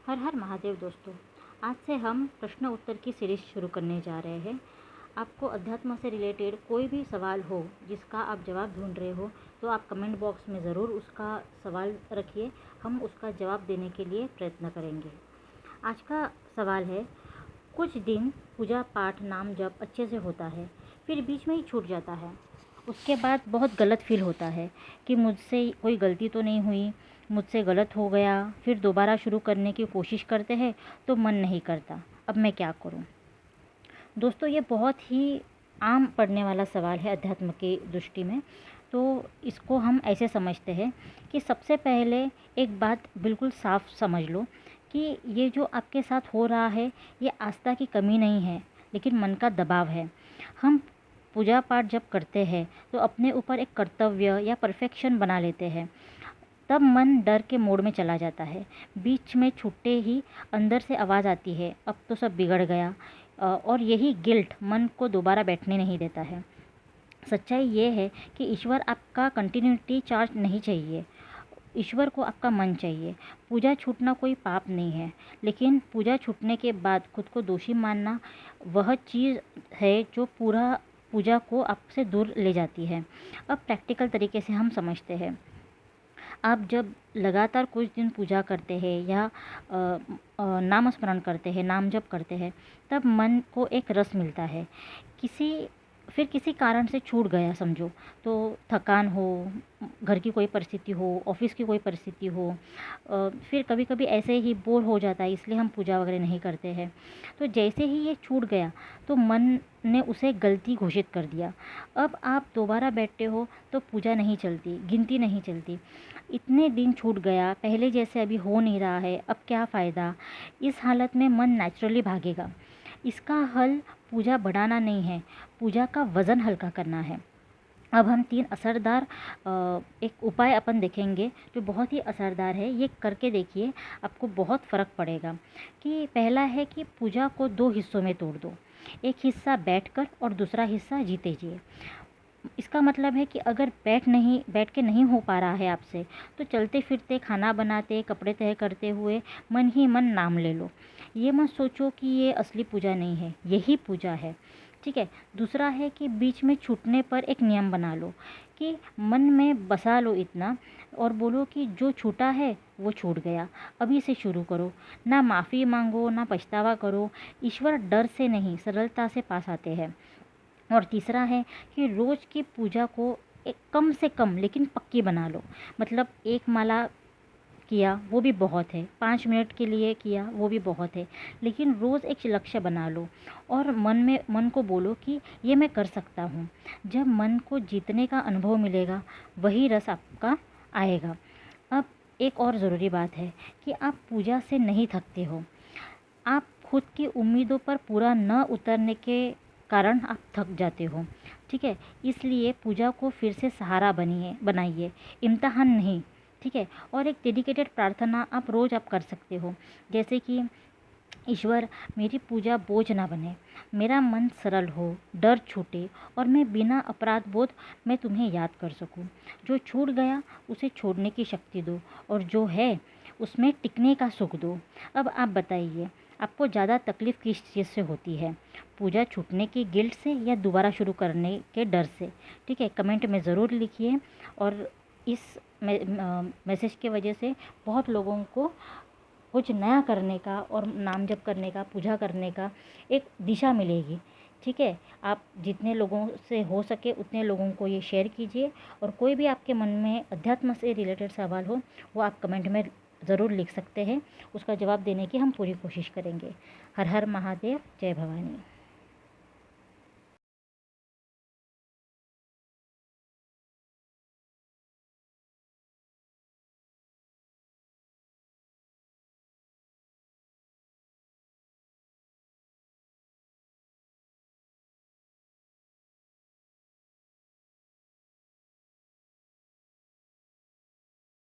हर हर महादेव दोस्तों, आज से हम प्रश्न उत्तर की सीरीज शुरू करने जा रहे हैं। आपको अध्यात्म से रिलेटेड कोई भी सवाल हो जिसका आप जवाब ढूंढ रहे हो तो आप कमेंट बॉक्स में ज़रूर उसका सवाल रखिए। हम उसका जवाब देने के लिए प्रयत्न करेंगे। आज का सवाल है, कुछ दिन पूजा पाठ नाम जप अच्छे से होता है, फिर बीच में ही छूट जाता है। उसके बाद बहुत गलत फील होता है कि मुझसे कोई गलती तो नहीं हुई, मुझसे गलत हो गया। फिर दोबारा शुरू करने की कोशिश करते हैं तो मन नहीं करता। अब मैं क्या करूं? दोस्तों, ये बहुत ही आम पड़ने वाला सवाल है अध्यात्म की दृष्टि में। तो इसको हम ऐसे समझते हैं कि सबसे पहले एक बात बिल्कुल साफ समझ लो कि ये जो आपके साथ हो रहा है ये आस्था की कमी नहीं है, लेकिन मन का दबाव है। हम पूजा पाठ जब करते हैं तो अपने ऊपर एक कर्तव्य या परफेक्शन बना लेते हैं। तब मन डर के मोड में चला जाता है। बीच में छूटते ही अंदर से आवाज़ आती है, अब तो सब बिगड़ गया। और यही गिल्ट मन को दोबारा बैठने नहीं देता है। सच्चाई ये है कि ईश्वर आपका कंटिन्यूटी चार्ज नहीं चाहिए, ईश्वर को आपका मन चाहिए। पूजा छूटना कोई पाप नहीं है, लेकिन पूजा छूटने के बाद खुद को दोषी मानना वह चीज़ है जो पूरा पूजा को आपसे दूर ले जाती है। अब प्रैक्टिकल तरीके से हम समझते हैं। आप जब लगातार कुछ दिन पूजा करते हैं या नाम स्मरण करते हैं, नाम जप करते हैं, तब मन को एक रस मिलता है। किसी कारण से छूट गया समझो, तो थकान हो, घर की कोई परिस्थिति हो, ऑफिस की कोई परिस्थिति हो, फिर कभी कभी ऐसे ही बोर हो जाता है, इसलिए हम पूजा वगैरह नहीं करते हैं। तो जैसे ही ये छूट गया तो मन ने उसे गलती घोषित कर दिया। अब आप दोबारा बैठते हो तो पूजा नहीं चलती, गिनती नहीं चलती। इतने दिन छूट गया, पहले जैसे अभी हो नहीं रहा है, अब क्या फ़ायदा। इस हालत में मन नेचुरली भागेगा। इसका हल पूजा बढ़ाना नहीं है, पूजा का वज़न हल्का करना है। अब हम 3 असरदार एक उपाय अपन देखेंगे जो बहुत ही असरदार है। ये करके देखिए, आपको बहुत फ़र्क पड़ेगा। कि पहला है कि पूजा को 2 हिस्सों में तोड़ दो। एक हिस्सा बैठकर और दूसरा हिस्सा जीते जी। इसका मतलब है कि अगर बैठ के नहीं हो पा रहा है आपसे, तो चलते फिरते, खाना बनाते, कपड़े तय करते हुए मन ही मन नाम ले लो। ये मत सोचो कि ये असली पूजा नहीं है, यही पूजा है। ठीक है। दूसरा है कि बीच में छूटने पर एक नियम बना लो कि मन में बसा लो इतना और बोलो कि जो छूटा है वो छूट गया, अभी से शुरू करो। ना माफ़ी मांगो, ना पछतावा करो। ईश्वर डर से नहीं, सरलता से पास आते हैं। और तीसरा है कि रोज़ की पूजा को एक कम से कम लेकिन पक्की बना लो। मतलब एक माला किया वो भी बहुत है, 5 मिनट के लिए किया वो भी बहुत है, लेकिन रोज़ एक लक्ष्य बना लो और मन को बोलो कि ये मैं कर सकता हूँ। जब मन को जीतने का अनुभव मिलेगा वही रस आपका आएगा। अब एक और ज़रूरी बात है कि आप पूजा से नहीं थकते हो। आप खुद की उम्मीदों पर पूरा न उतरने के कारण आप थक जाते हो। ठीक है। इसलिए पूजा को फिर से सहारा बनाइए, इम्तिहान नहीं। ठीक है। और एक डेडिकेटेड प्रार्थना आप रोज़ आप कर सकते हो, जैसे कि ईश्वर, मेरी पूजा बोझ ना बने, मेरा मन सरल हो, डर छूटे और मैं बिना अपराध बोध मैं तुम्हें याद कर सकूं। जो छूट गया उसे छोड़ने की शक्ति दो और जो है उसमें टिकने का सुख दो। अब आप बताइए, आपको ज़्यादा तकलीफ़ किस चीज़ से होती है? पूजा छूटने की गिल्ट से या दोबारा शुरू करने के डर से? ठीक है, कमेंट में ज़रूर लिखिए। और इस मैसेज के वजह से बहुत लोगों को कुछ नया करने का और नाम जप करने का, पूजा करने का एक दिशा मिलेगी। ठीक है। आप जितने लोगों से हो सके उतने लोगों को ये शेयर कीजिए। और कोई भी आपके मन में अध्यात्म से रिलेटेड सवाल हो वो आप कमेंट में ज़रूर लिख सकते हैं। उसका जवाब देने की हम पूरी कोशिश करेंगे। हर हर महादेव, जय भवानी।